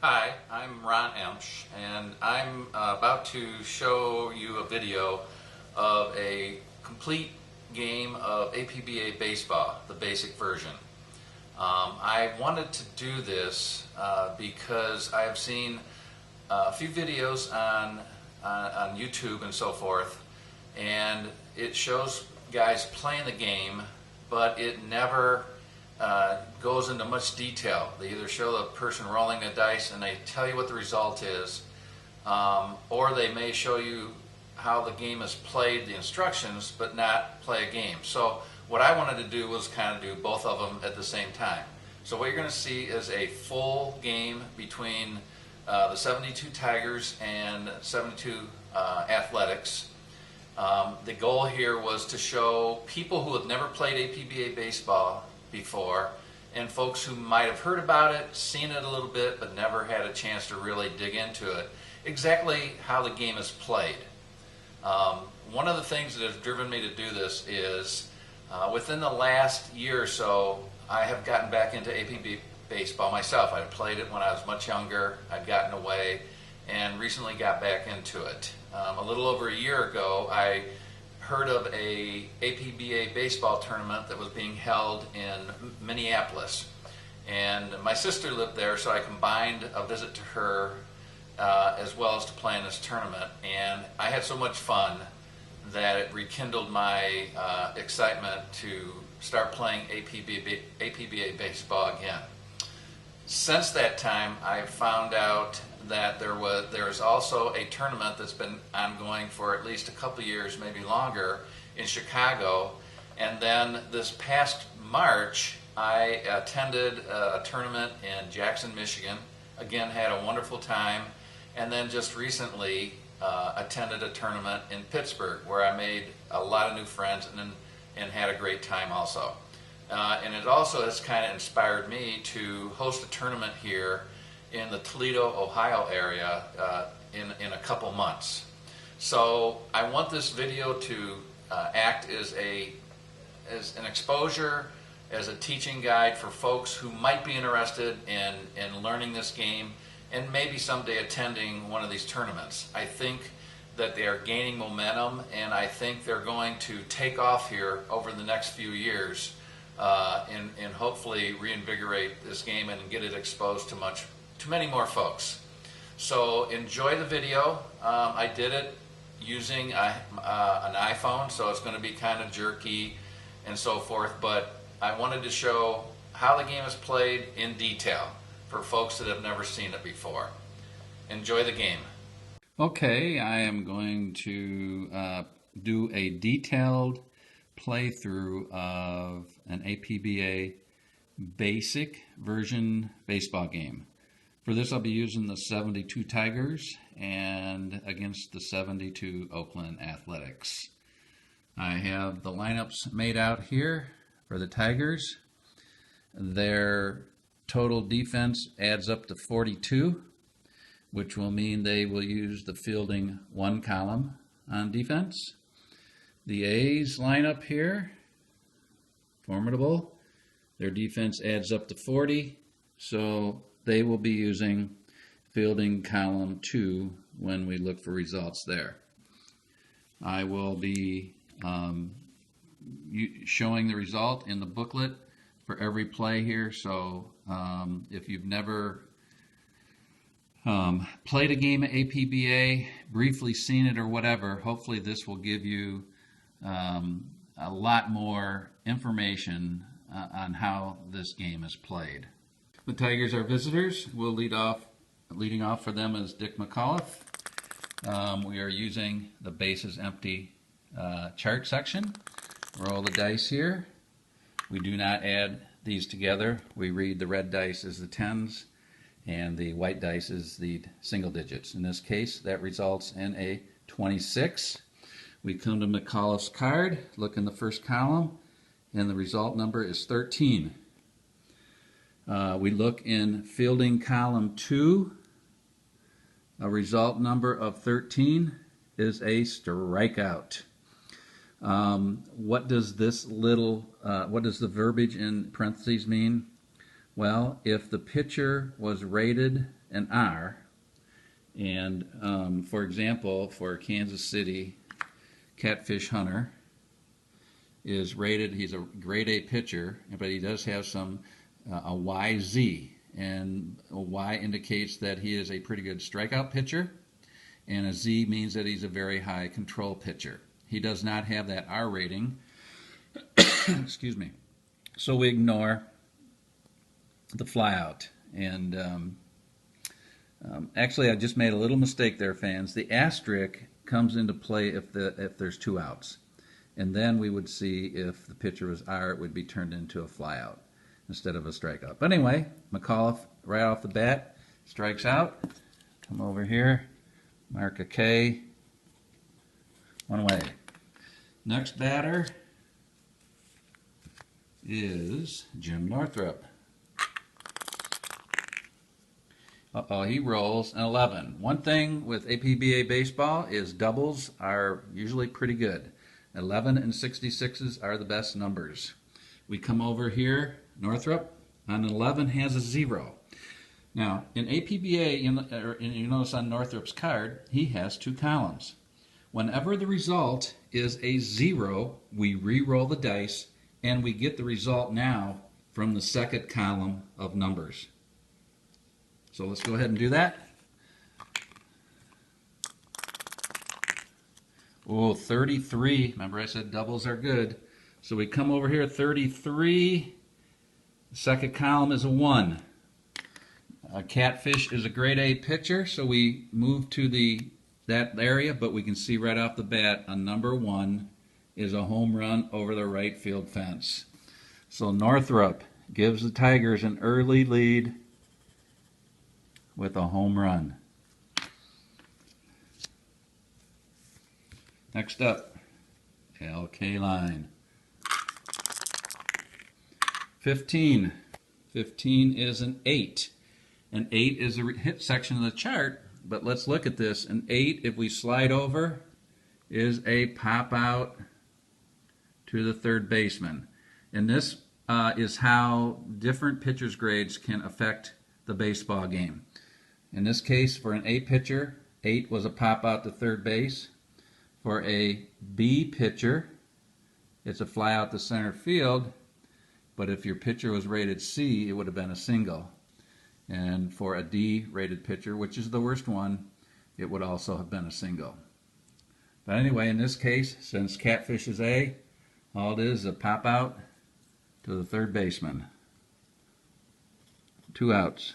Hi, I'm Ron Emsch, and I'm about to show you a video of a complete game of APBA baseball, the basic version. I wanted to do this because I've seen a few videos on YouTube and so forth, and it shows guys playing the game, but it never goes into much detail. They either show the person rolling the dice and they tell you what the result is, or they may show you how the game is played, the instructions, but not play a game. So what I wanted to do was kind of do both of them at the same time. So what you're going to see is a full game between the 72 Tigers and 72 Athletics. The goal here was to show people who have never played APBA baseball before, and folks who might have heard about it, seen it a little bit, but never had a chance to really dig into it, exactly how the game is played. One of the things that has driven me to do this is within the last year or so, I have gotten back into APBA baseball myself. I played it when I was much younger. I'd gotten away and recently got back into it. A little over a year ago, I heard of a APBA baseball tournament that was being held in Minneapolis, and my sister lived there, so I combined a visit to her as well as to play in this tournament, and I had so much fun that it rekindled my excitement to start playing APBA baseball again. Since that time, I found out that there is also a tournament that's been ongoing for at least a couple years, maybe longer, in Chicago. And then this past March, I attended a tournament in Jackson, Michigan. Again, had a wonderful time. And then just recently attended a tournament in Pittsburgh, where I made a lot of new friends and had a great time also. And it also has kind of inspired me to host a tournament here in the Toledo, Ohio area in a couple months. So I want this video to act as an exposure, as a teaching guide for folks who might be interested in learning this game and maybe someday attending one of these tournaments. I think that they are gaining momentum, and I think they're going to take off here over the next few years and hopefully reinvigorate this game and get it exposed to many more folks. So enjoy the video. I did it using an iPhone, so it's going to be kind of jerky and so forth, but I wanted to show how the game is played in detail for folks that have never seen it before. Enjoy the game. Okay, I am going to do a detailed playthrough of an APBA basic version baseball game. For this, I'll be using the 72 Tigers and against the 72 Oakland Athletics. I have the lineups made out here for the Tigers. Their total defense adds up to 42, which will mean they will use the fielding one column on defense. The A's lineup here, formidable. Their defense adds up to 40, so they will be using fielding column 2 when we look for results there. I will be showing the result in the booklet for every play here, so if you've never played a game of APBA, briefly seen it or whatever, hopefully this will give you a lot more information on how this game is played. The Tigers are visitors. Leading off for them is Dick McAuliffe. We are using the bases empty chart section. Roll the dice here. We do not add these together. We read the red dice as the tens and the white dice as the single digits. In this case, that results in a 26. We come to McAuliffe's card, look in the first column, and the result number is 13. We look in fielding column 2. A result number of 13 is a strikeout. What does the verbiage in parentheses mean? Well, if the pitcher was rated an R, and for example, for Kansas City, Catfish Hunter is rated, he's a grade A pitcher, but he does have some a YZ, and a Y indicates that he is a pretty good strikeout pitcher, and a Z means that he's a very high control pitcher. He does not have that R rating. Excuse me. So we ignore the flyout. And actually, I just made a little mistake there, fans. The asterisk comes into play if there's 2 outs. And then we would see if the pitcher was R, it would be turned into a flyout instead of a strikeout. But anyway, McAuliffe, right off the bat, strikes out. Come over here, mark a K, 1 away. Next batter is Jim Northrup. Uh-oh, he rolls an 11. One thing with APBA baseball is doubles are usually pretty good. 11 and 66s are the best numbers. We come over here, Northrup on 11 has a 0. Now, in APBA, you notice on Northrup's card, he has 2 columns. Whenever the result is a 0, we re-roll the dice, and we get the result now from the second column of numbers. So let's go ahead and do that. Oh, 33. Remember I said doubles are good. So we come over here, 33. The second column is a 1. Catfish is a grade A pitcher, so we move to that area, but we can see right off the bat a number 1 is a home run over the right field fence. So Northrup gives the Tigers an early lead with a home run. Next up, LK line. 15. 15 is an 8. An 8 is a hit section of the chart, but let's look at this. An 8, if we slide over, is a pop out to the third baseman. And this is how different pitchers' grades can affect the baseball game. In this case, for an A pitcher, 8 was a pop out to third base. For a B pitcher, it's a fly out to center field, but if your pitcher was rated C, it would have been a single. And for a D rated pitcher, which is the worst one, it would also have been a single. But anyway, in this case, since Catfish is A, all it is a pop out to the third baseman. 2 outs.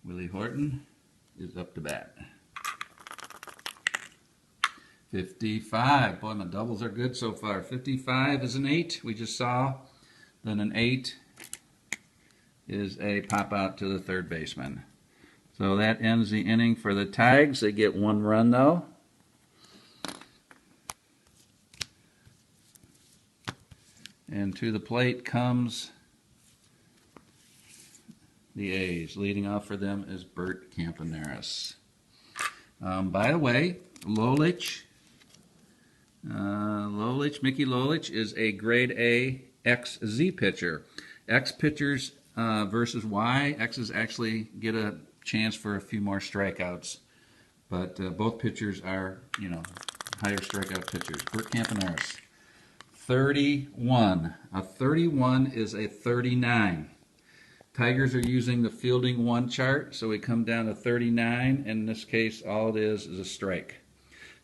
Willie Horton is up to bat. 55. Boy, my doubles are good so far. 55 is an 8, we just saw. Then an 8 is a pop out to the third baseman. So that ends the inning for the Tigers. They get 1 run though. And to the plate comes the A's. Leading off for them is Bert Campaneris. By the way, Mickey Lolich is a grade A XZ pitcher. X pitchers versus Y. X's actually get a chance for a few more strikeouts, but both pitchers are, higher strikeout pitchers. Bert Campaneris. 31. A 31 is a 39. Tigers are using the fielding 1 chart, so we come down to 39, and in this case, all it is a strike.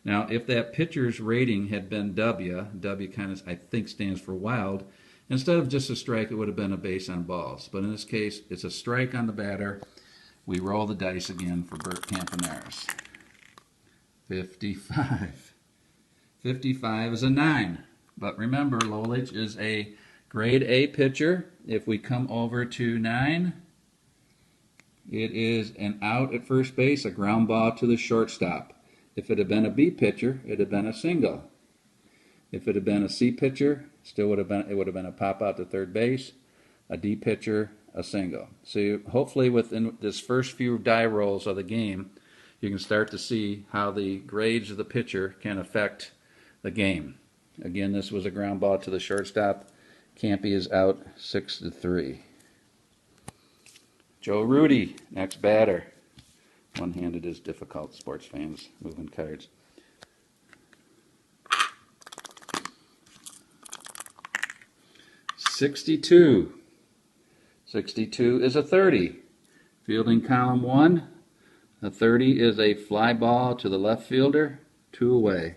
Now, if that pitcher's rating had been W kind of, I think, stands for wild, instead of just a strike, it would have been a base on balls. But in this case, it's a strike on the batter. We roll the dice again for Bert Campaneris. 55. 55 is a 9. But remember, Lolich is a grade A pitcher. If we come over to 9, it is an out at first base, a ground ball to the shortstop. If it had been a B pitcher, it had been a single. If it had been a C pitcher, it would have been a pop out to third base. A D pitcher, a single. So hopefully within this first few die rolls of the game, you can start to see how the grades of the pitcher can affect the game. Again, this was a ground ball to the shortstop, Campy is out 6-3. Joe Rudy, next batter. One-handed is difficult, sports fans, moving cards. .62. 62 is a 30. Fielding column 1. A 30 is a fly ball to the left fielder, 2 away.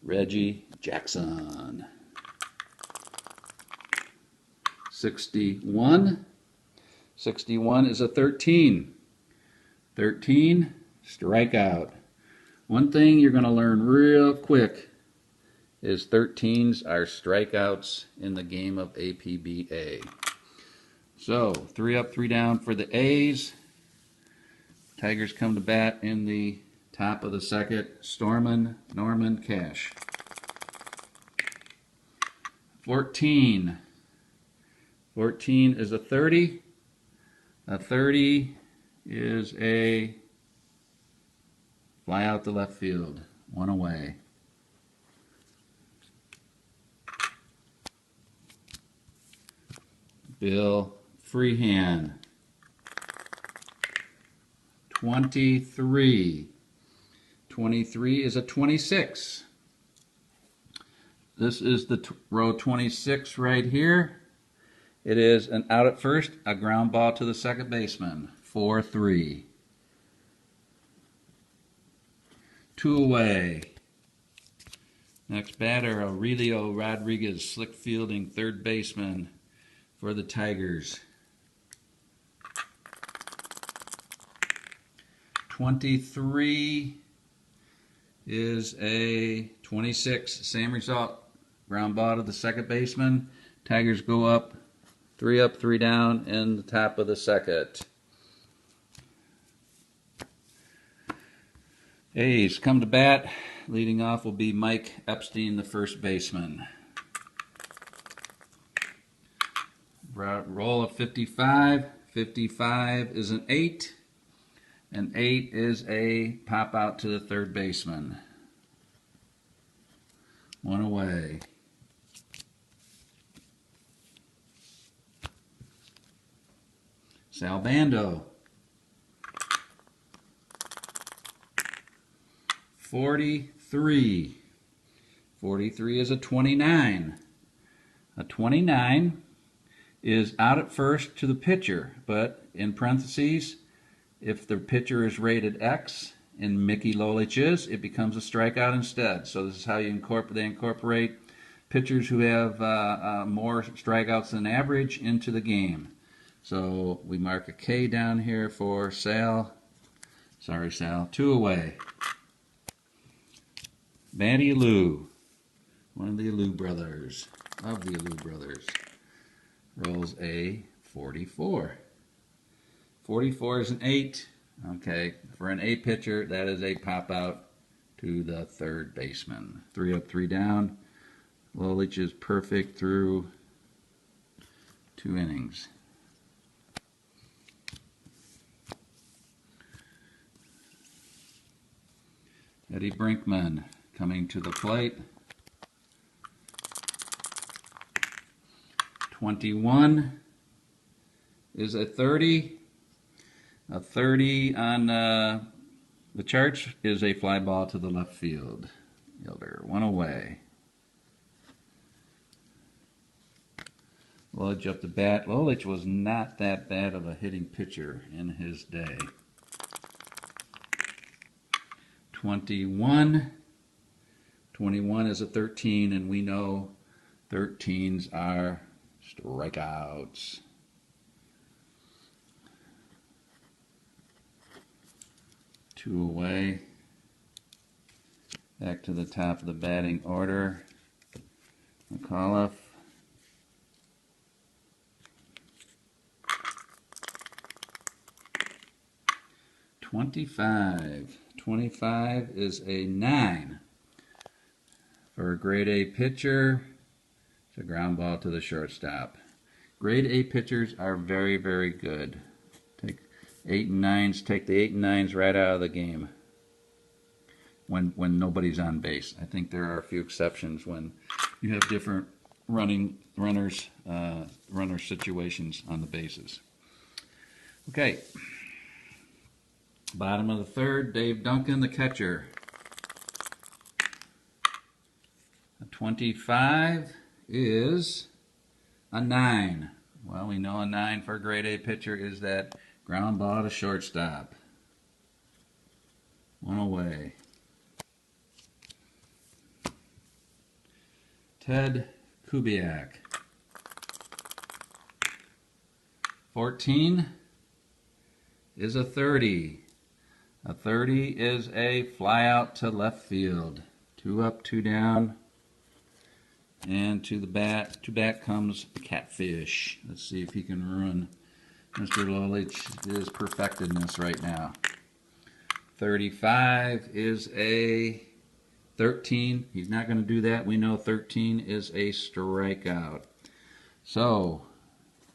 Reggie Jackson. 61. 61 is a 13. 13, strikeout. One thing you're going to learn real quick is 13s are strikeouts in the game of APBA. So, 3 up, 3 down for the A's. Tigers come to bat in the top of the second. Norman Cash. 14. 14 is a 30. A 30 is a fly out to left field. 1 away. Bill Freehan. 23. 23 is a 26. This is the row 26 right here. It is an out at first, a ground ball to the second baseman. 4-3. 2 away. Next batter, Aurelio Rodriguez, slick fielding third baseman for the Tigers. 23 is a 26. Same result. Ground ball to the second baseman. Tigers go up. 3 up, 3 down in the top of the second. A's come to bat. Leading off will be Mike Epstein, the first baseman. Roll of 55. 55 is an 8. An 8 is a pop out to the third baseman. 1 away. Sal Bando. 43. 43 is a 29. A 29 is out at first to the pitcher, but in parentheses, if the pitcher is rated X, and Mickey Lolich is, it becomes a strikeout instead. So this is how they incorporate pitchers who have more strikeouts than average into the game. So we mark a K down here for Sal. Sorry, Sal. 2 away. Matty Alou, one of the Alou brothers, rolls a 44. 44 is an 8. Okay, for an 8 pitcher, that is a pop out to the third baseman. 3 up, 3 down. Lolich is perfect through 2 innings. Eddie Brinkman coming to the plate. 21 is a 30. A 30 on the charts is a fly ball to the left field. Fielder, 1 away. Lolich up to bat. Lolich was not that bad of a hitting pitcher in his day. 21. 21 is a 13, and we know 13s are strikeouts. Two away. Back to the top of the batting order. McAuliffe. .25. 25 is a 9. For a grade A pitcher, it's a ground ball to the shortstop. Grade A pitchers are very, very good. Take 8 and 9s, take the 8 and 9s right out of the game. when nobody's on base. I think there are a few exceptions when you have different runner situations on the bases. Okay. Bottom of the third, Dave Duncan, the catcher. A 25 is a 9. Well, we know a 9 for a grade A pitcher is that ground ball to shortstop. One away. Ted Kubiak. 14 is a 30. A 30 is a fly out to left field. 2 up, 2 down. And to bat comes the catfish. Let's see if he can ruin Mr. Lolich his perfectedness right now. 35 is a 13. He's not going to do that. We know 13 is a strikeout. So,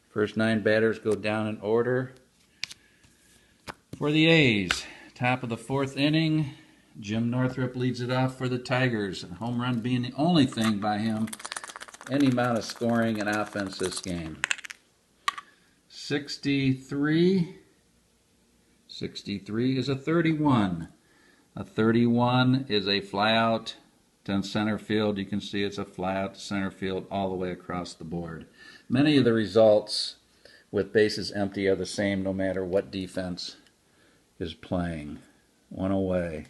first 9 batters go down in order. For the A's, top of the 4th inning, Jim Northrup leads it off for the Tigers. A home run being the only thing by him. Any amount of scoring and offense this game. 63 is a 31. A 31 is a fly out to center field. You can see it's a fly out to center field all the way across the board. Many of the results with bases empty are the same no matter what defense is playing. One away.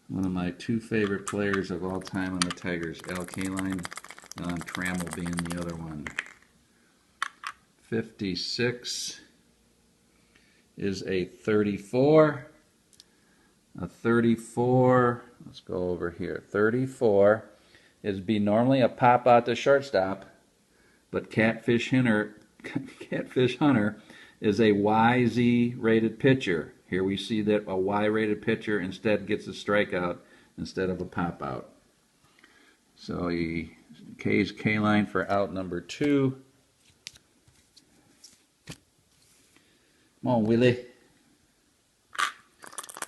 One of my 2 favorite players of all time on the Tigers, Al Kaline, and Trammell being the other one. 56 is a 34. A 34, let's go over here. 34 is normally a pop out to shortstop, but Catfish Hunter is a YZ rated pitcher. Here we see that a Y rated pitcher instead gets a strikeout instead of a pop out. So he K's K-line for out number 2. Come on, Willie.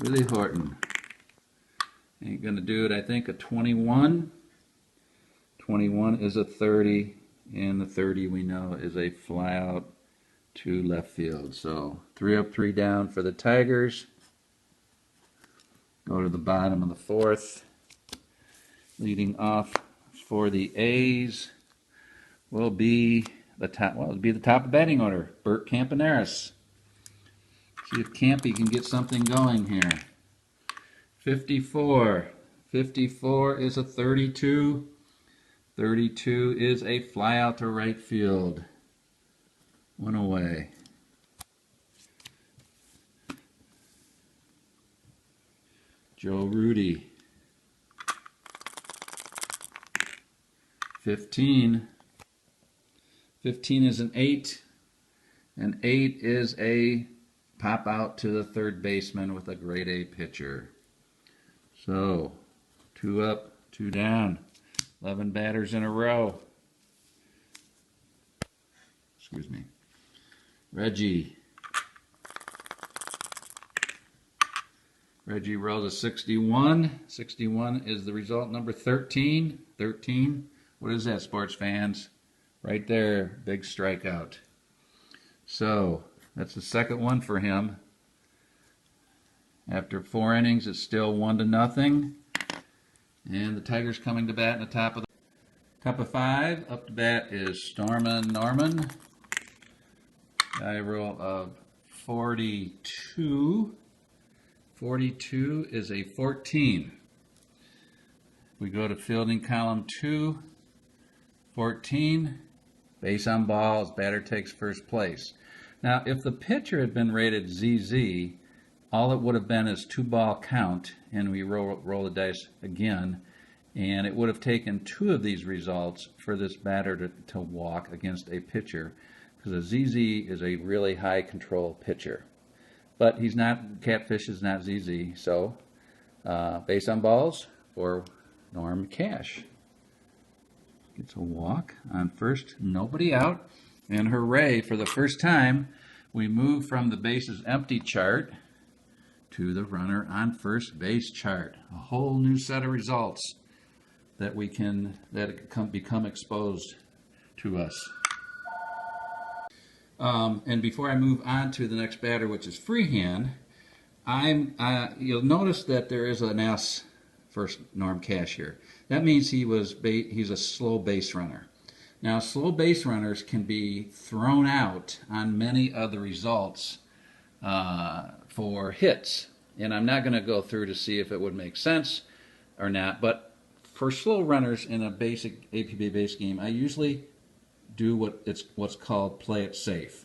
Willie Horton. Ain't going to do it, I think, a 21. 21 is a 30, and the 30 we know is a fly out to left field. So 3 up, 3 down for the Tigers. Go to the bottom of the 4th. Leading off for the A's will be the top. Well, it'll be the top of batting order. Bert Campaneris. See if Campy can get something going here. 54. 54 is a 32. 32 is a fly out to right field. One away. Joe Rudy. 15. 15 is an 8. An 8 is a pop out to the third baseman with a grade A pitcher. So, 2 up, 2 down. 11 batters in a row. Excuse me. Reggie. Reggie rolls a 61. 61 is the result number 13. 13. What is that, sports fans? Right there, big strikeout. So, that's the second one for him. After 4 innings, it's still 1-0. And the Tigers coming to bat in the top of 5. Up to bat is Stormin Norman. Die roll of 42. 42 is a 14. We go to fielding column 2. 14. Base on balls. Batter takes first place. Now, if the pitcher had been rated ZZ, all it would have been is 2-ball count, and we roll the dice again, and it would have taken 2 of these results for this batter to walk against a pitcher, because a ZZ is a really high control pitcher. But he's not, Catfish is not ZZ, so base on balls for Norm Cash. Gets a walk on first, nobody out, and hooray, for the first time, we move from the bases empty chart to the runner on first base chart. A whole new set of results that become exposed to us. And before I move on to the next batter, which is freehand, you'll notice that there is an S for Norm Cash here. That means he's a slow base runner. Now, slow base runners can be thrown out on many of the results for hits. And I'm not going to go through to see if it would make sense or not, but for slow runners in a basic APBA base game, I usually do what's called play it safe.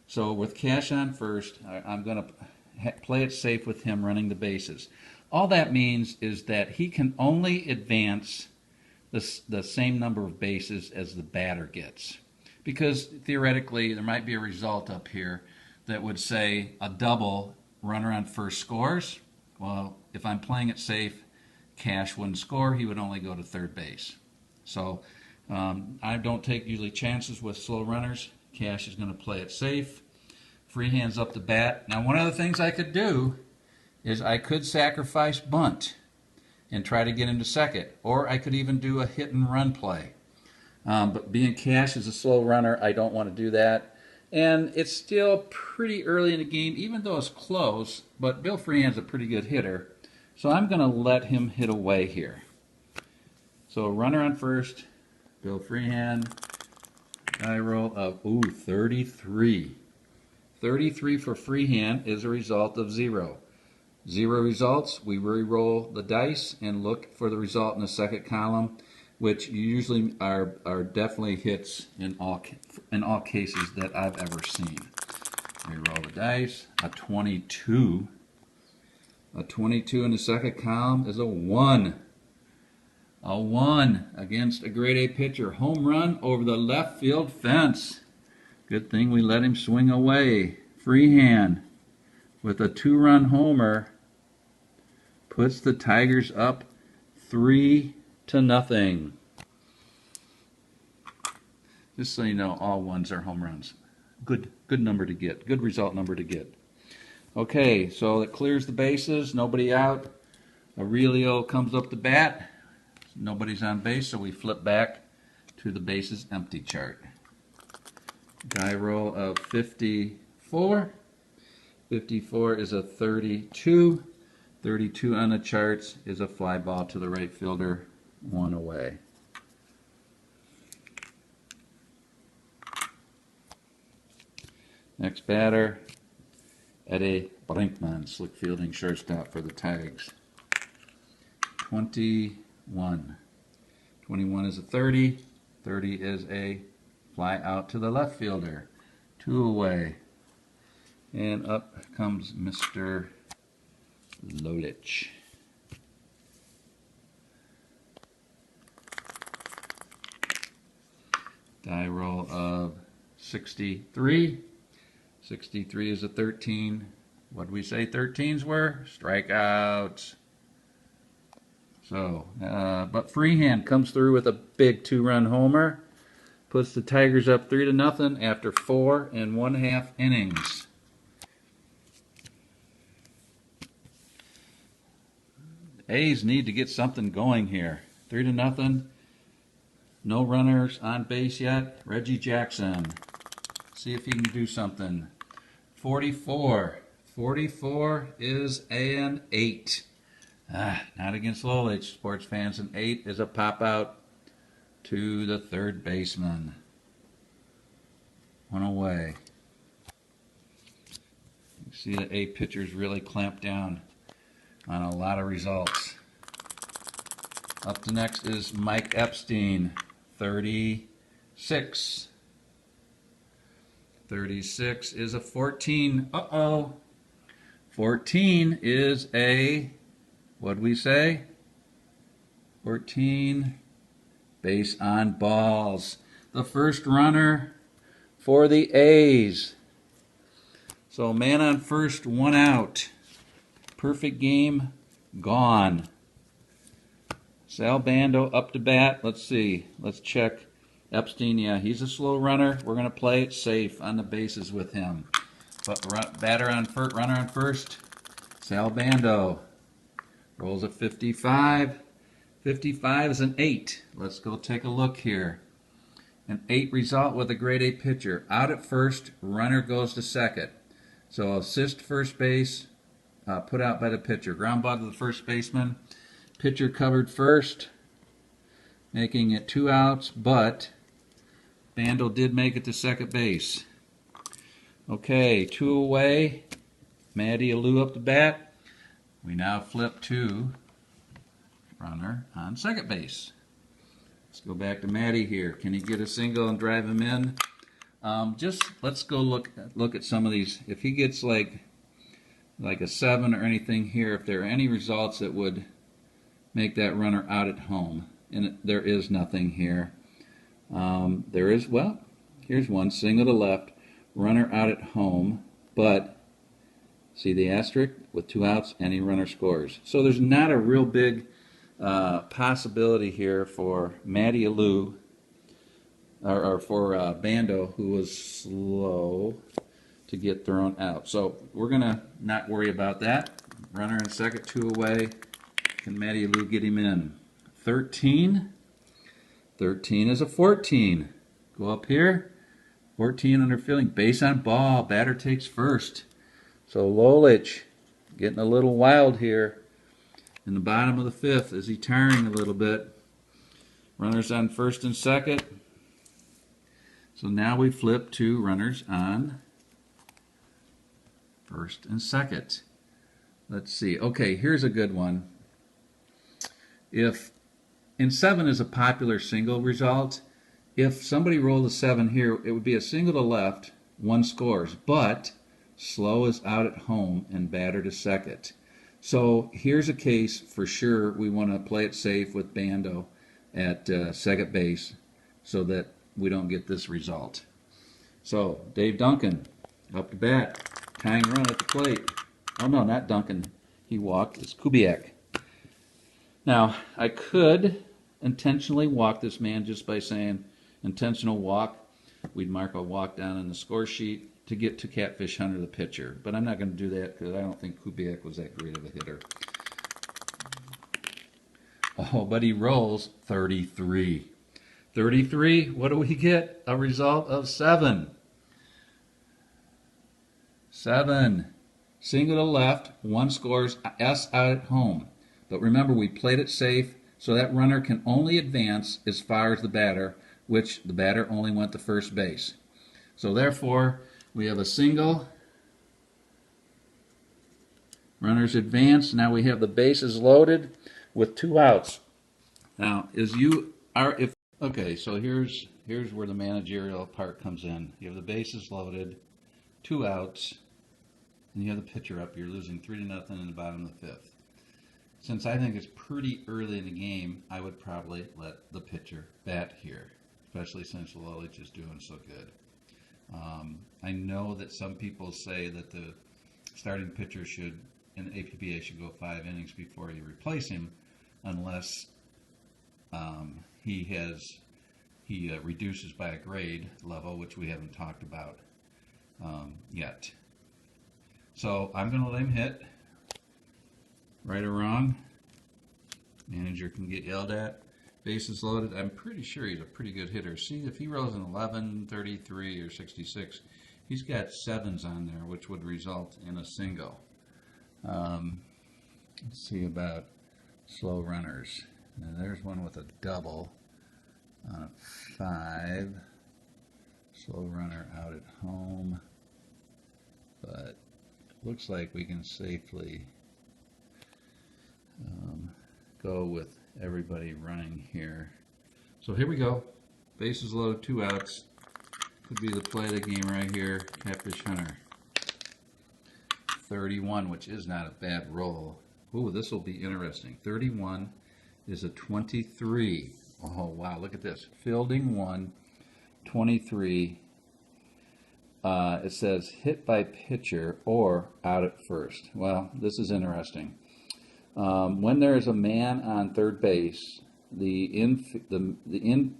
So with Cash on first, I'm going to play it safe with him running the bases. All that means is that he can only advance the same number of bases as the batter gets. Because theoretically, there might be a result up here that would say a double, runner on first scores. Well, if I'm playing it safe, Cash wouldn't score. He would only go to third base. So I don't take usually chances with slow runners. Cash is going to play it safe. Free hands up the bat. Now, one of the things I could do is I could sacrifice bunt and try to get him to second, or I could even do a hit and run play. But being Cash is a slow runner, I don't want to do that. And it's still pretty early in the game, even though it's close, but Bill Freehand's a pretty good hitter. So I'm going to let him hit away here. So runner on first, Bill Freehand, die roll of 33. 33 for Freehand is a result of 0. 0 results, we re-roll the dice and look for the result in the second column, which usually are definitely hits in all cases that I've ever seen. Re-roll the dice, a 22. A 22 in the second column is a 1. A 1 against a grade A pitcher. Home run over the left field fence. Good thing we let him swing away. Freehand with a 2-run homer puts the Tigers up 3-0. Just so you know, all 1s are home runs. Good number to get. Good result number to get. Okay, so it clears the bases. Nobody out. Aurelio comes up the bat. Nobody's on base, so we flip back to the bases empty chart. Die roll of 54. 54 is a 32. 32 on the charts is a fly ball to the right fielder, 1 away. Next batter, Eddie Brinkman, slick fielding shortstop for the Tigers. 21. 21 is a 30. 30 is a fly out to the left fielder, 2 away. And up comes Mr. Lolich. Die roll of 63. 63 is a 13. What did we say 13s were? Strikeouts. So, but Freehand comes through with a big 2-run homer. Puts the Tigers up 3-0 after 4 1/2 innings. The A's need to get something going here. 3-0. No runners on base yet. Reggie Jackson. See if he can do something. 44. 44 is an 8. Not against Lolich, sports fans. An 8 is a pop out to the third baseman. 1 away. You see the 8 pitchers really clamp down on a lot of results. Up to next is Mike Epstein, 36. 36 is a 14. 14 is a, what'd we say? 14 base on balls. The first runner for the A's. So man on first, 1 out. Perfect game, gone. Sal Bando up to bat. Let's see. Let's check. Epstein, yeah, he's a slow runner. We're going to play it safe on the bases with him. runner on first. Sal Bando rolls a 55. 55 is an 8. Let's go take a look here. An 8 result with a grade A pitcher. Out at first, runner goes to second. So assist first base, put out by the pitcher. Ground ball to the first baseman. Pitcher covered first, making it 2 outs, but Bando did make it to second base. Okay, 2 away. Matty Alou up the bat. We now flip to runner on second base. Let's go back to Matty here. Can he get a single and drive him in? Let's go look at some of these. If he gets like a 7 or anything here, if there are any results that would make that runner out at home, and there is nothing here. There is, well, here's one, single to left, runner out at home, but see the asterisk with 2 outs, any runner scores. So there's not a real big possibility here for Matty Alou or for Bando, who was slow to get thrown out. So we're going to not worry about that. Runner in second, 2 away. Can Matty Alou get him in? 13. 13 is a 14. Go up here. 14 under fielding. Base on ball. Batter takes first. So Lolich getting a little wild here in the bottom of the 5th. Is he tiring a little bit? Runners on first and second. So now we flip to runners on first and second. Let's see. Okay, here's a good one. If in 7 is a popular single result, if somebody rolled a 7 here, it would be a single to left, 1 scores, but slow is out at home and batter to second. So here's a case for sure we want to play it safe with Bando at second base so that we don't get this result. So Dave Duncan up to bat, tying run at the plate. Oh no, not Duncan. He walked. It's Kubiak. Now I could intentionally walk this man just by saying intentional walk. We'd mark a walk down in the score sheet to get to Catfish Hunter, the pitcher. But I'm not going to do that because I don't think Kubiak was that great of a hitter. Oh, but he rolls 33. 33, what do we get? A result of 7. 7. Single to left, 1 scores, S out at home. But remember, we played it safe, so that runner can only advance as far as the batter, which the batter only went to first base. So therefore, we have a single. Runners advance. Now we have the bases loaded with 2 outs. Now, okay, so here's where the managerial part comes in. You have the bases loaded, 2 outs, and you have the pitcher up. You're losing 3-0 in the bottom of the 5th. Since I think it's pretty early in the game, I would probably let the pitcher bat here, especially since Lolich is doing so good. I know that some people say that the starting pitcher in the APBA should go 5 innings before you replace him, unless he reduces by a grade level, which we haven't talked about yet. So I'm going to let him hit. Right or wrong, manager can get yelled at. Bases loaded. I'm pretty sure he's a pretty good hitter. See, if he rolls an 11, 33, or 66, he's got 7s on there, which would result in a single. Let's see about slow runners. Now there's one with a double on a 5. Slow runner out at home. But it looks like we can safely go with everybody running here. So here we go. Bases loaded, 2 outs. Could be the play of the game right here. Catfish Hunter. 31, which is not a bad roll. Ooh, this will be interesting. 31 is a 23. Oh, wow, look at this. Fielding 1, 23. It says hit by pitcher or out at first. Well, this is interesting. When there is a man on third base, the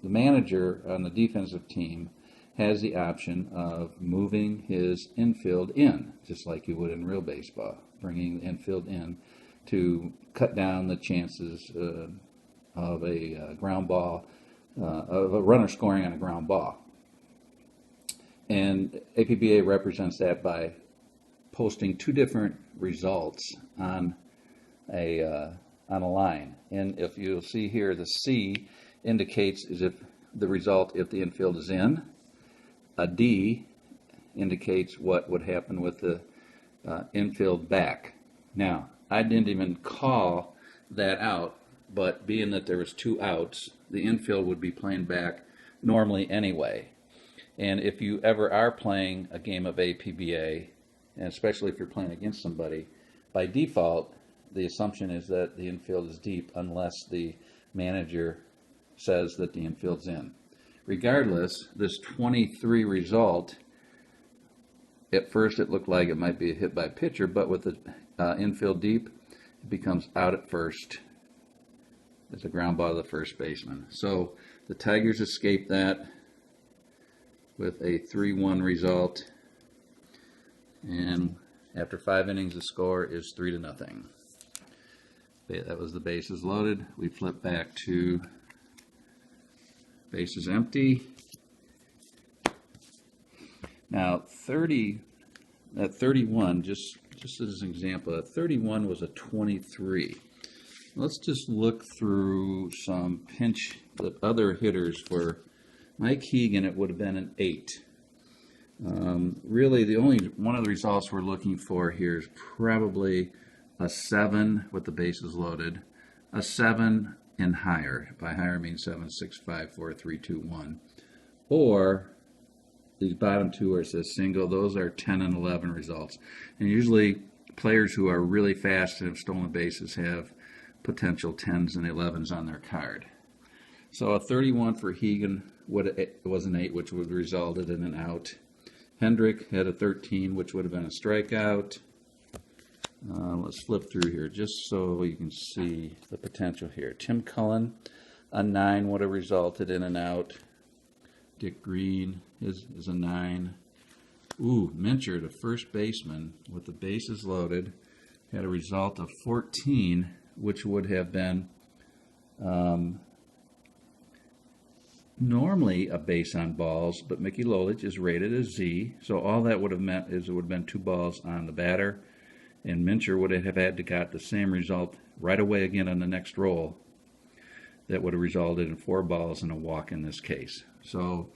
manager on the defensive team has the option of moving his infield in, just like you would in real baseball, bringing the infield in to cut down the chances of a ground ball, of a runner scoring on a ground ball. And APBA represents that by posting two different results on a line. And if you'll see here, the C indicates is if the result if the infield is in. A D indicates what would happen with the infield back. Now, I didn't even call that out, but being that there was two outs, the infield would be playing back normally anyway. And if you ever are playing a game of APBA, and especially if you're playing against somebody, by default, the assumption is that the infield is deep unless the manager says that the infield's in. Regardless, this 23 result, at first it looked like it might be a hit by pitcher, but with the infield deep, it becomes out at first. It's a ground ball to the first baseman. So the Tigers escaped that with a 3-1 result, and after 5 innings, the score is 3-0. That was the bases loaded. We flip back to bases empty. Now 31, just as an example, that 31 was a 23. Let's just look through some the other hitters. For Mike Hegan, it would have been an 8. Really, the only one of the results we're looking for here is probably a 7 with the bases loaded, a 7 and higher. By higher, I mean 7, 6, 5, 4, 3, 2, 1. Or these bottom two where it says single, those are 10 and 11 results. And usually players who are really fast and have stolen bases have potential 10s and 11s on their card. So a 31 for Hegan was an 8, which would have resulted in an out. Hendrick had a 13, which would have been a strikeout. Let's flip through here just so you can see the potential here. Tim Cullen, a 9 would have resulted in an out. Dick Green is a 9. Mincher, the first baseman, with the bases loaded, had a result of 14, which would have been normally a base on balls, but Mickey Lolich is rated as Z, so all that would have meant is it would have been 2 balls on the batter, and Mincher would have had to got the same result right away again on the next roll. That would have resulted in 4 balls and a walk in this case. So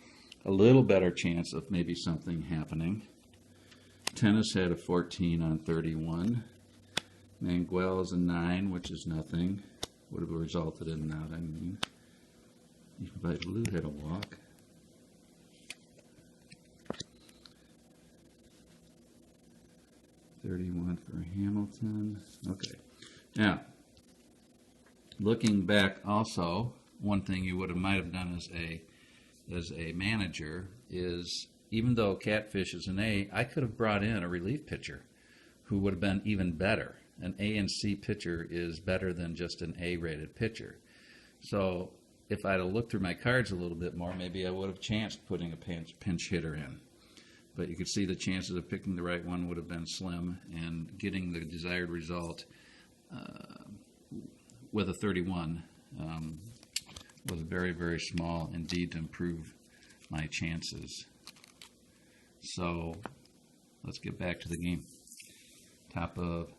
a little better chance of maybe something happening. Tennis had a 14 on 31. Manguel is a 9, which is nothing. Would have resulted in an out, I mean. Even Blue had a walk. $31 for Hamilton. Okay. Now, looking back also, one thing you might have done as a manager is, even though Catfish is an A, I could have brought in a relief pitcher who would have been even better. An A and C pitcher is better than just an A-rated pitcher. So if I'd have looked through my cards a little bit more, maybe I would have chanced putting a pinch hitter in. But you could see the chances of picking the right one would have been slim, and getting the desired result with a 31 was very, very small indeed to improve my chances. So let's get back to the game. Top of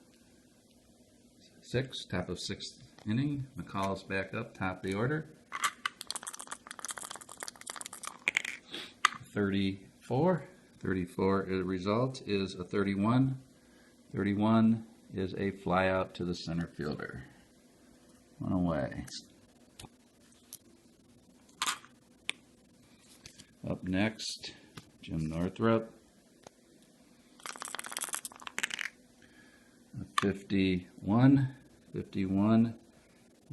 6th inning. McCall's back up, top of the order. 34. The result is a 31. 31 is a fly out to the center fielder. One away. Up next, Jim Northrup. 51. 51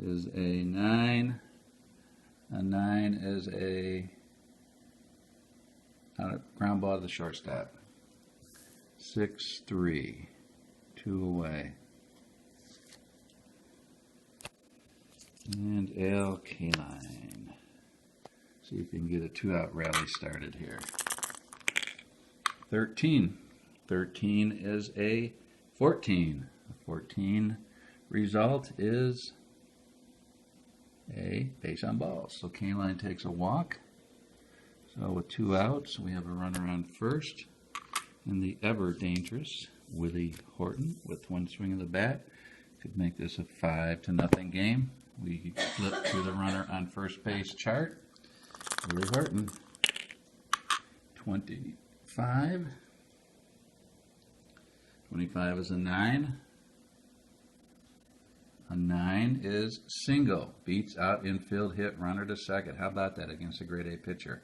is a 9. A 9 is a ground ball to the shortstop. 6-3. 2 away. And Al Kaline. See if you can get a 2-out rally started here. 13. 13 is a 14. The 14 result is a base on balls. So K-line takes a walk. So with 2 outs, we have a runner on first. And the ever dangerous Willie Horton with 1 swing of the bat could make this a 5-0 game. We flip to the runner on first base chart. Willie Horton, 25. 25 is a 9. A 9 is single. Beats out infield hit, runner to second. How about that against a grade A pitcher?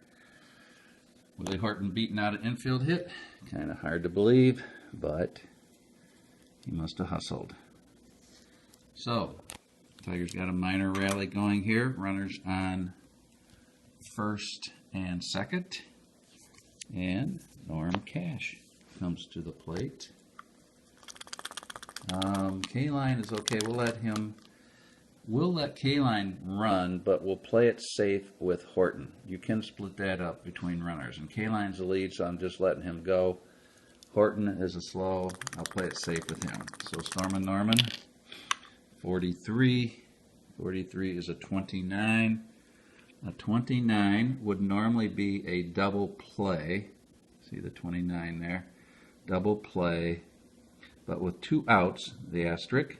Willie Horton beating out an infield hit. Kind of hard to believe, but he must have hustled. So, Tigers got a minor rally going here. Runners on first and second. And Norm Cash comes to the plate. K-line is okay. We'll let K-line run, but we'll play it safe with Horton. You can split that up between runners. And K-line's the lead, so I'm just letting him go. Horton is a slow. I'll play it safe with him. So Stormin' Norman, 43. 43 is a 29. A 29 would normally be a double play. See the 29 there? Double play. But with 2 outs, the asterisk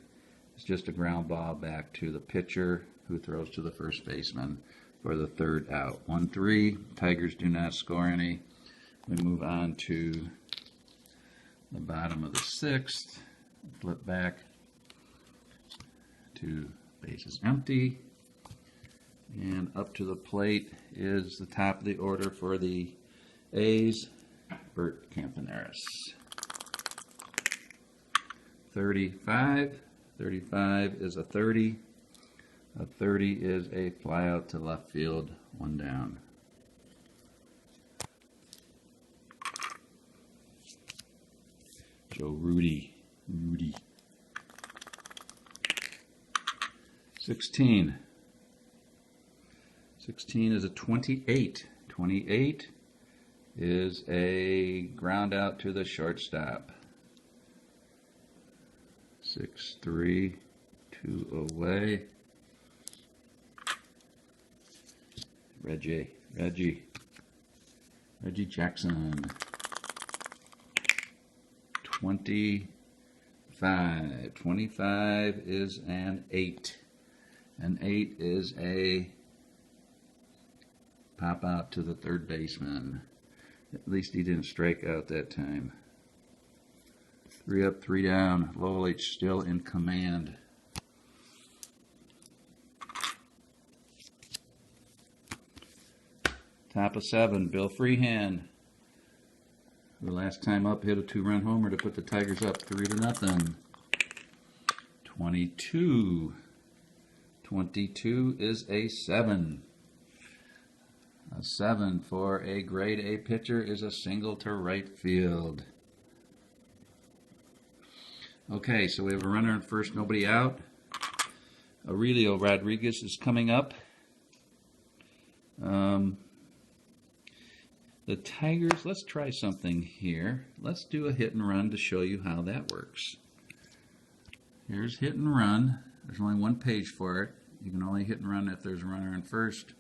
is just a ground ball back to the pitcher who throws to the first baseman for the 3rd out. 1-3. Tigers do not score any. We move on to the bottom of the 6th. Flip back to bases empty. And up to the plate is the top of the order for the A's, Bert Campaneris. 35. 35 is a 30. A 30 is a fly out to left field, 1 down. Joe Rudy. 16. 16 is a 28. 28 is a ground out to the shortstop. 6-3, 2 away. Reggie Jackson. 25. 25 is an 8. An 8 is a pop out to the 3rd baseman. At least he didn't strike out that time. 3 up, 3 down. Lowell H still in command. Top of 7, Bill Freehand, who last time up hit a 2-run homer to put the Tigers up 3-0. 22. 22 is a 7. A 7 for a grade A pitcher is a single to right field. Okay, so we have a runner on first, nobody out. Aurelio Rodriguez is coming up. The Tigers, let's try something here. Let's do a hit and run to show you how that works. Here's hit and run. There's only 1 page for it. You can only hit and run if there's a runner on first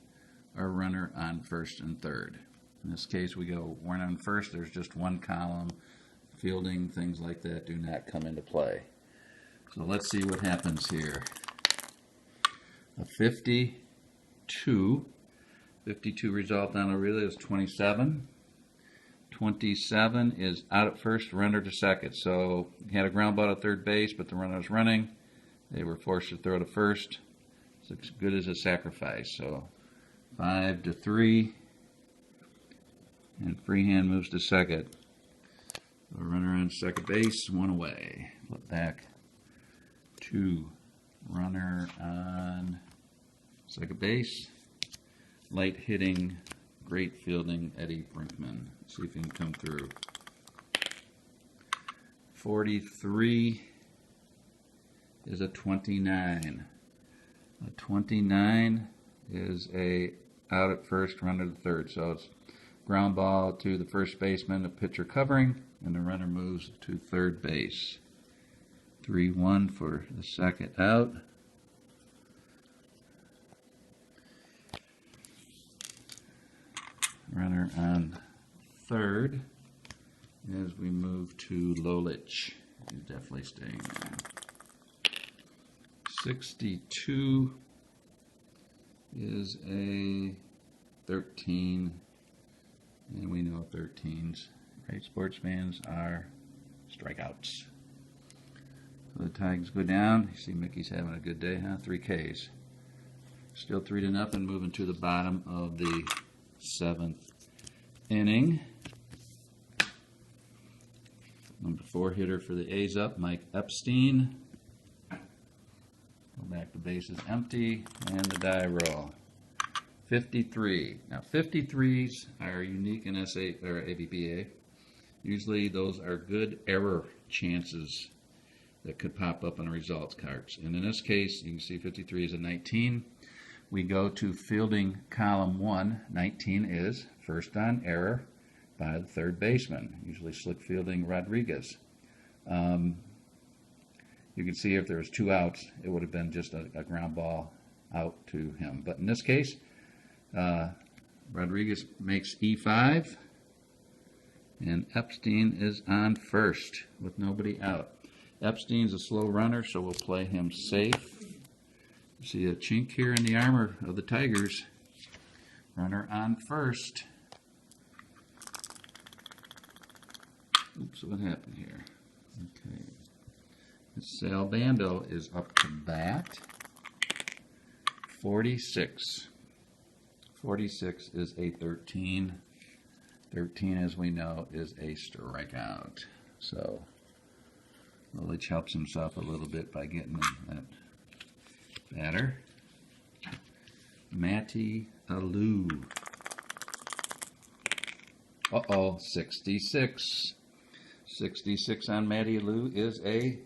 or a runner on first and third. In this case, we go one on first. There's just 1 column. Fielding, things like that do not come into play. So let's see what happens here. A 52. 52 result on Aurelio is 27. 27 is out at first, runner to second. So he had a ground ball at 3rd base, but the runner was running. They were forced to throw to first. It's as good as a sacrifice. So 5-3. And Freehand moves to second. A runner on second base, 1 away. Flip back. 2. Runner on second base. Light hitting, great fielding, Eddie Brinkman. See if he can come through. 43 is a 29. A 29 is a out at first, runner to third. So it's ground ball to the first baseman, the pitcher covering, and the runner moves to third base. 3-1 for the second out. Runner on third as we move to Lolich. He's definitely staying there. 62 is a 13, and we know 13s, right? Sports fans are strikeouts. So the Tigers go down. You see Mickey's having a good day, huh? 3 Ks. Still 3-0, moving to the bottom of the 7th inning. Number 4 hitter for the A's up, Mike Epstein. Go back to bases empty, and the die roll. 53. Now 53s are unique in APBA. Usually those are good error chances that could pop up on the results cards. And in this case, you can see 53 is a 19. We go to fielding column 1. 19 is first on error by the third baseman, usually slick fielding Rodriguez. You can see if there was 2 outs, it would have been just a ground ball out to him. But in this case, Rodriguez makes E5, and Epstein is on first with nobody out. Epstein's a slow runner, so we'll play him safe. You see a chink here in the armor of the Tigers. Runner on first. Oops, what happened here? Okay. Sal Bando is up to bat. 46. 46 is a 13. 13, as we know, is a strikeout. So Lolich helps himself a little bit by getting that batter. Matty Alou. Uh-oh, 66. 66 on Matty Alou is a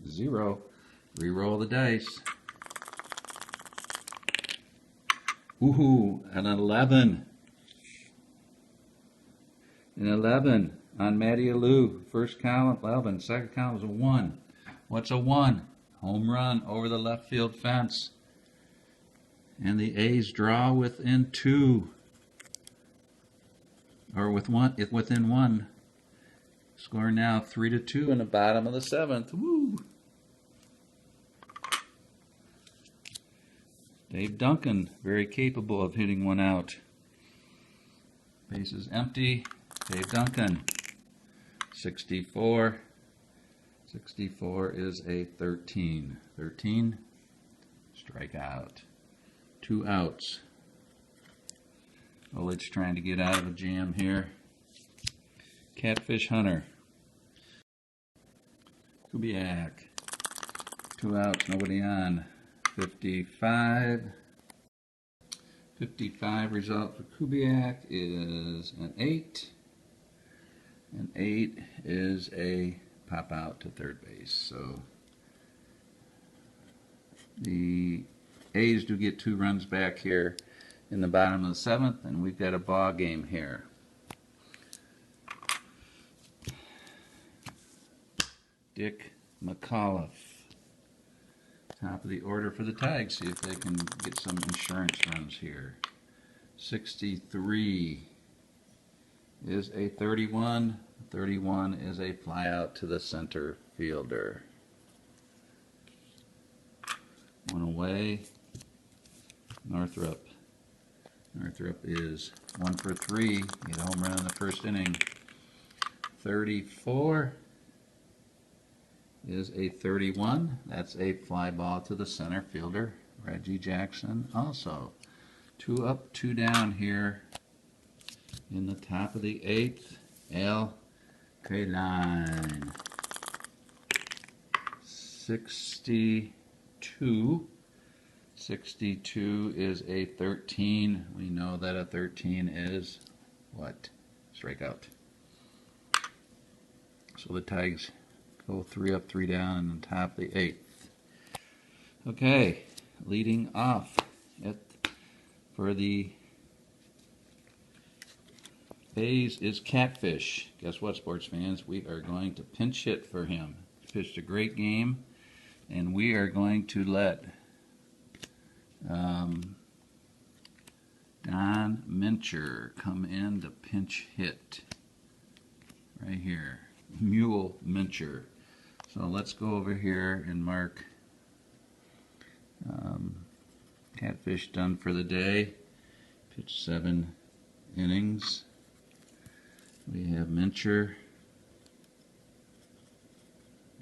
0. Reroll the dice. Woohoo, an 11. An 11 on Matty Alou. First column, 11. Second column is a 1. What's a 1? Home run over the left field fence. And the A's draw within 2. Or within 1. Score now 3-2 in the bottom of the 7th. Woo! Dave Duncan, very capable of hitting one out. Bases empty. Dave Duncan. 64. 64 is a 13. 13. Strikeout. 2 outs. Lolich trying to get out of a jam here. Catfish Hunter. Kubiak. 2 outs, nobody on. 55. 55 result for Kubiak is an 8. An 8 is a pop out to third base. So the A's do get 2 runs back here in the bottom of the 7th, and we've got a ball game here. Dick McAuliffe. Top of the order for the Tigers. See if they can get some insurance runs here. 63 is a 31. 31 is a fly out to the center fielder. 1 away. Northrup. Northrup is 1 for 3. Get a home run in the first inning. 34 is a 31. That's a fly ball to the center fielder, Reggie Jackson. Also, 2 up, 2 down here in the top of the 8th. Al Kaline. 62. 62 is a 13. We know that a 13 is what? Strikeout. So the Tigers go 3 up, 3 down in the top of the 8th. Okay, leading off for the A's is Catfish. Guess what, sports fans? We are going to pinch hit for him. He pitched a great game, and we are going to let Don Mincher come in to pinch hit. Right here. Mule Mincher. So let's go over here and mark Catfish done for the day. Pitched 7 innings. We have Mincher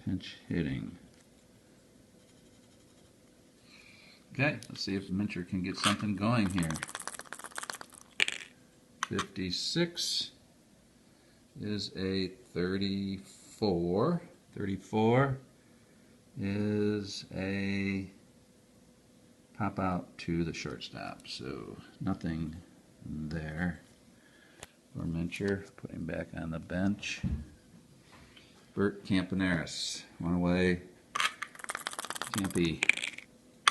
pinch hitting. Okay, let's see if Mincher can get something going here. 56 is a 34. 34 is a pop out to the shortstop. So nothing there for Mincher. Put him back on the bench. Bert Campaneris. One away. Campy. See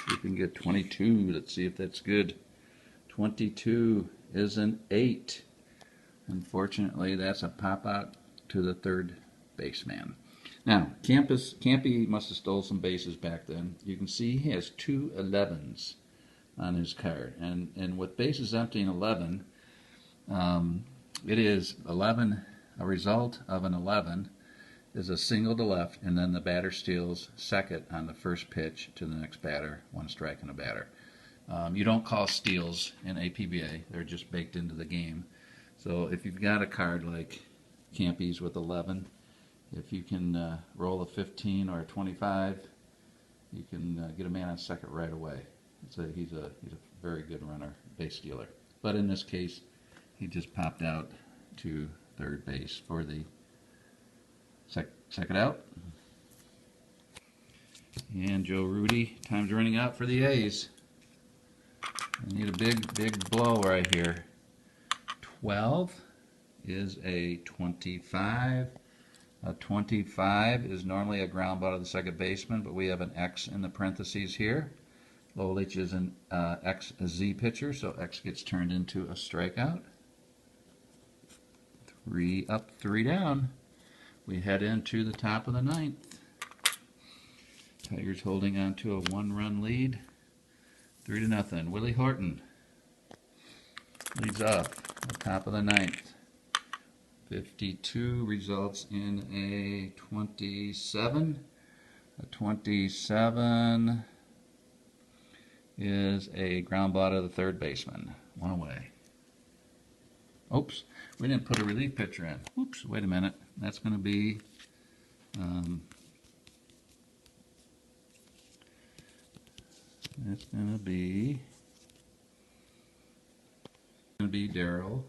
if we can get 22. Let's see if that's good. 22 is an 8. Unfortunately, that's a pop out to the third baseman. Now, Campy must have stole some bases back then. You can see he has 2 11s on his card. And with bases empty in 11, it is 11, a result of an 11 is a single to left, and then the batter steals second on the first pitch to the next batter, 1 strike and a batter. You don't call steals in APBA. They're just baked into the game. So if you've got a card like Campy's with 11, if you can roll a 15 or a 25, you can get a man on second right away. He's a very good runner, base stealer. But in this case, he just popped out to third base for the second out. And Joe Rudy, time's running out for the A's. I need a big blow right here. 12 is a 25. A 25 is normally a ground ball to the second baseman, but we have an X in the parentheses here. Lolich is an XZ pitcher, so X gets turned into a strikeout. 3 up, 3 down. We head into the top of the 9th. Tigers holding on to a 1-run lead. 3-0. Willie Horton leads off at the top of the 9th. 52 results in a 27. A 27 is a ground ball to the third baseman. 1 away. Oops, we didn't put a relief pitcher in. Oops, wait a minute. That's going to be Daryl.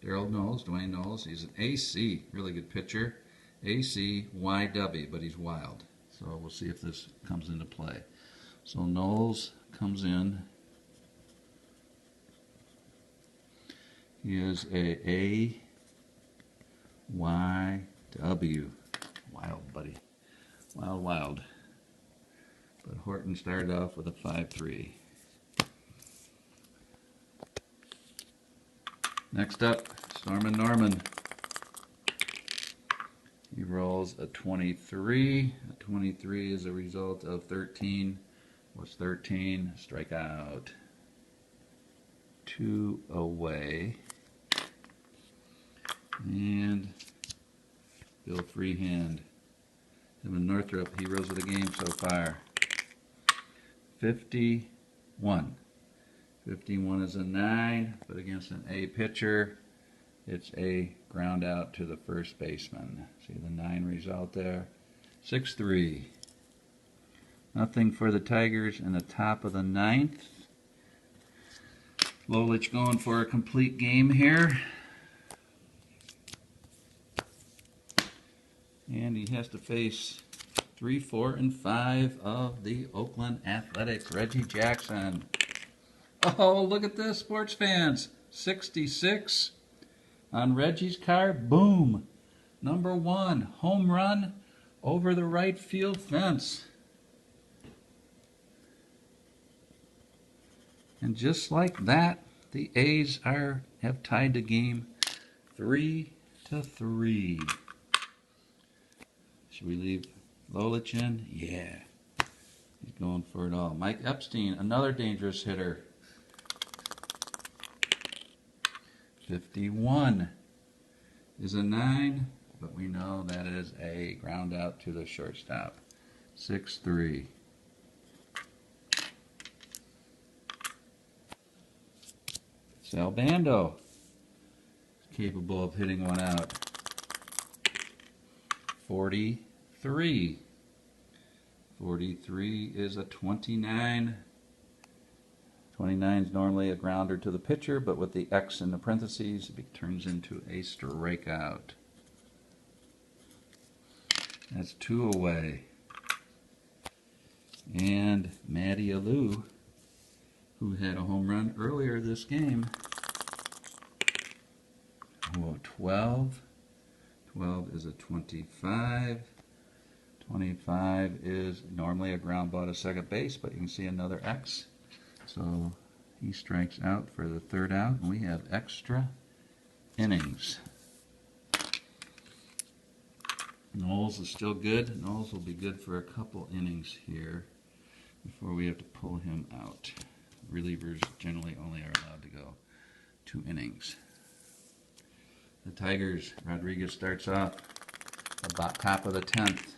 Daryl Knowles, Dwayne Knowles. He's an AC, really good pitcher. ACYW, but he's wild. So we'll see if this comes into play. So Knowles comes in. He is a AYW. Wild, buddy. Wild. But Horton started off with a 5-3. Next up, Stormin' Norman. He rolls a 23. A 23 is a result of 13. What's 13? Strikeout. 2 away. And Bill Freehand. Evan Northrup, heroes of the game so far. 51. 51 is a 9, but against an A pitcher, it's a ground out to the first baseman. See the 9 result there? 6-3. Nothing for the Tigers in the top of the 9th. Lolich going for a complete game here. And he has to face 3, 4, and 5 of the Oakland Athletics. Reggie Jackson. Oh, look at this, sports fans. 66 on Reggie's card. Boom. Number 1, home run over the right field fence. And just like that, The A's have tied the game 3-3. Should we leave Lolich in? Yeah. He's going for it all. Mike Epstein, another dangerous hitter. 51 is a 9, but we know that is a ground out to the shortstop. 6-3. Sal Bando is capable of hitting one out. 43. 43 is a 29. 29 is normally a grounder to the pitcher, but with the X in the parentheses, it turns into a strikeout. That's 2 away. And Matty Alou, who had a home run earlier this game. Oh, 12. 12 is a 25. 25 is normally a ground ball to second base, but you can see another X. So he strikes out for the 3rd out, and we have extra innings. Knowles is still good. Knowles will be good for a couple innings here before we have to pull him out. Relievers generally only are allowed to go 2 innings. The Tigers, Rodriguez starts off about top of the 10th.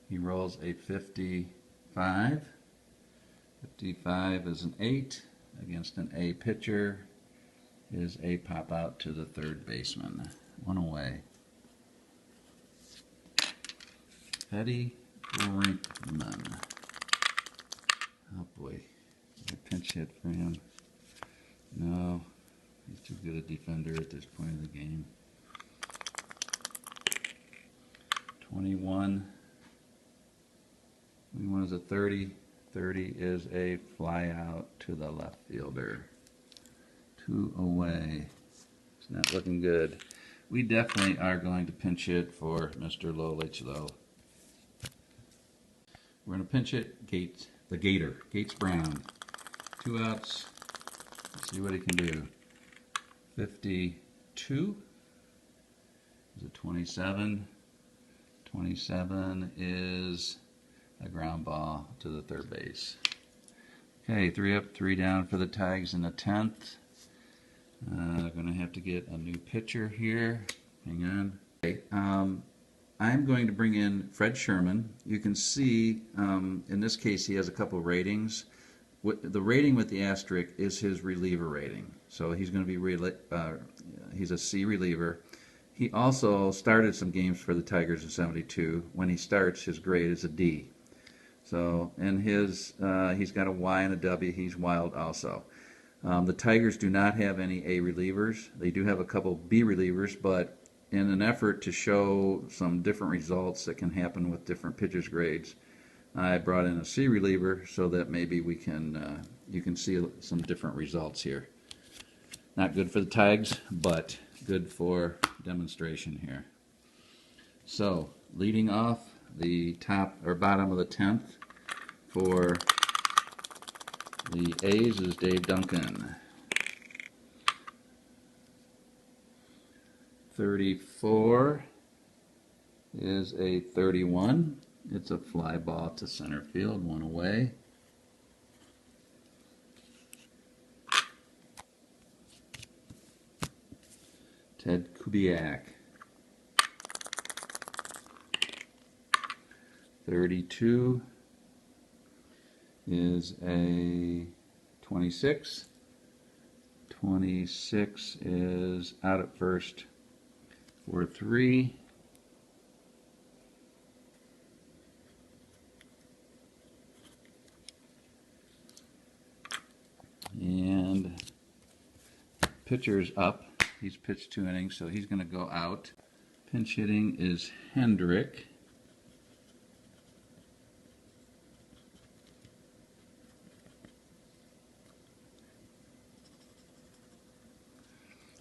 He rolls a 55. 55 is an 8 against an A pitcher. His A pop out to the 3rd baseman. 1 away. Petty Brinkman. Oh boy, I pinch hit for him. No, he's too good a defender at this point of the game. 21. 21 is a 30. 30 is a fly out to the left fielder. 2 away. It's not looking good. We definitely are going to pinch hit for Mr. Lolich, though. We're going to pinch hit Gates Brown. 2 outs. Let's see what he can do. 52 is a 27. 27 is a ground ball to the 3rd base. Okay, 3 up, 3 down for the Tigers in the 10th. Going to have to get a new pitcher here. Hang on. Okay, I'm going to bring in Fred Sherman. You can see, in this case, he has a couple ratings. The rating with the asterisk is his reliever rating. So he's going to be he's a C reliever. He also started some games for the Tigers in '72. When he starts, his grade is a D. So, and he's got a Y and a W. He's wild also. The Tigers do not have any A relievers. They do have a couple B relievers, but in an effort to show some different results that can happen with different pitchers' grades, I brought in a C reliever so that maybe we can you can see some different results here. Not good for the Tigers, but good for demonstration here. So, leading off the top or bottom of the 10th for the A's is Dave Duncan. 34 is a 31. It's a fly ball to center field, 1 away. Ted Kubiak. 32 is a 26. 26 is out at first for 3. And pitcher's up. He's pitched 2 innings, so he's going to go out. Pinch hitting is Hendrick.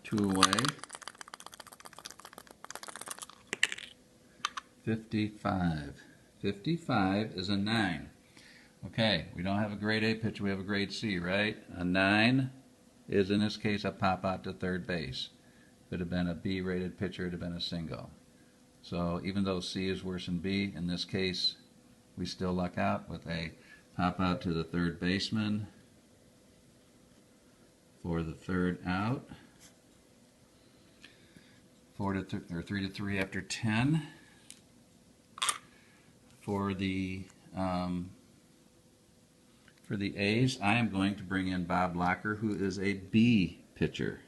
Two away. 55. 55 is a 9. Okay, we don't have a grade A pitcher, we have a grade C, right? A 9 is in this case a pop out to third base. If it had been a B-rated pitcher, it would have been a single. So even though C is worse than B, in this case, we still luck out with a pop out to the third baseman for the third out. 3-3 after 10. For the A's, I am going to bring in Bob Locker, who is a B pitcher.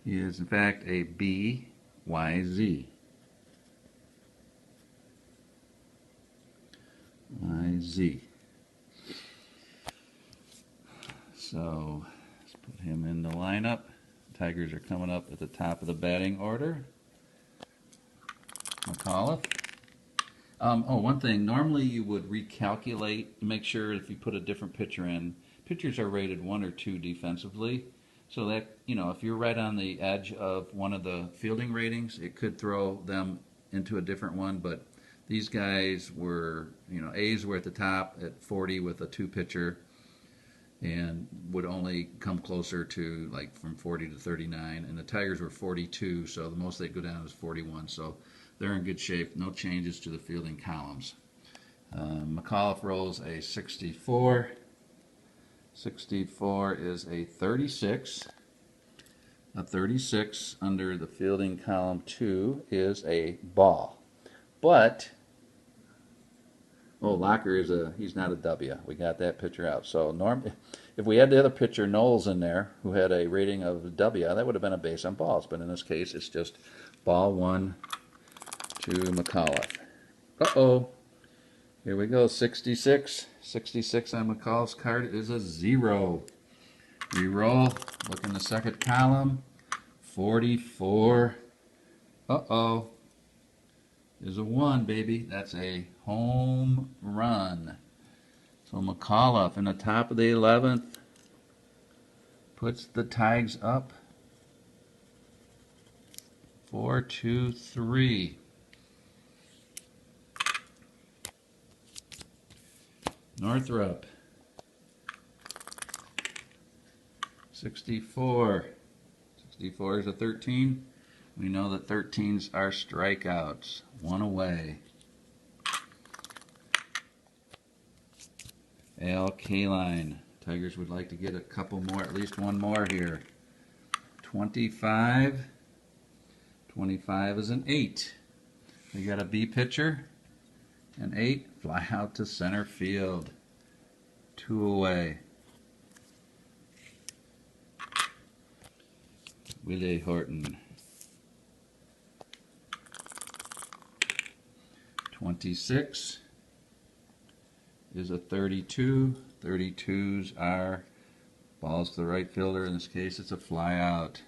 He is in fact a BYZ. YZ. So let's put him in the lineup. Tigers are coming up at the top of the batting order. McAuliffe. One thing. Normally you would recalculate to make sure if you put a different pitcher in. Pitchers are rated 1 or 2 defensively. So that, if you're right on the edge of one of the fielding ratings, it could throw them into a different one. But these guys were, A's were at the top at 40 with a 2 pitcher and would only come closer to like from 40 to 39. And the Tigers were 42, so the most they'd go down is 41. So they're in good shape. No changes to the fielding columns. McAuliffe rolls a 64. 64 is a 36. A 36 under the fielding column 2 is a ball. But, Locker he's not a W. We got that pitcher out. So if we had the other pitcher, Knowles, in there, who had a rating of W, that would have been a base on balls. But in this case, it's just ball 1 to McAuliffe. Here we go, 66. 66 on McCall's card is a 0. Reroll. Look in the second column. 44. Is a 1, baby. That's a home run. So McAuliffe in the top of the 11th puts the Tigers up 4-2-3. Northrop. 64. 64 is a 13. We know that 13s are strikeouts. 1 away. Al Kaline. Tigers would like to get a couple more, at least one more here. 25. 25 is an 8. We got a B pitcher. An 8. Fly out to center field. 2 away. Willie Horton. 26 is a 32. 32s are balls to the right fielder. In this case, it's a fly out.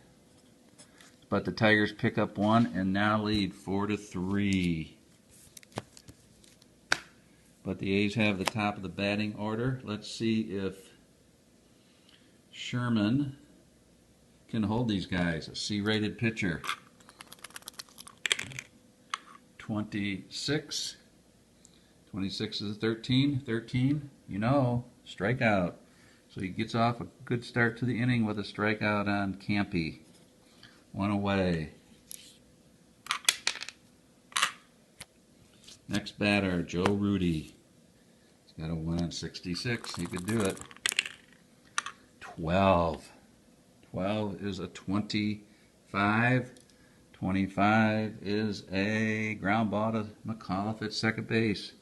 But the Tigers pick up 1 and now lead 4-3. But the A's have the top of the batting order. Let's see if Sherman can hold these guys. A C-rated pitcher. 26. 26 is a 13. 13, strikeout. So he gets off a good start to the inning with a strikeout on Campy. 1 away. Next batter, Joe Rudy. He's got a 1 on 66. He could do it. 12. 12 is a 25. 25 is a ground ball to McAuliffe at second base.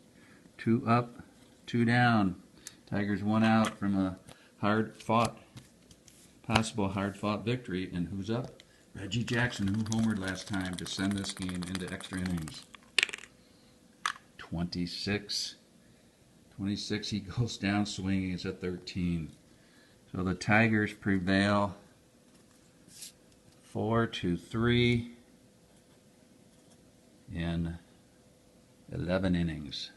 2 up, 2 down. Tigers 1 out from a possible hard-fought victory. And who's up? Reggie Jackson, who homered last time to send this game into extra innings. 26. 26, he goes down swinging. It's a 13. So the Tigers prevail 4-3 in 11 innings.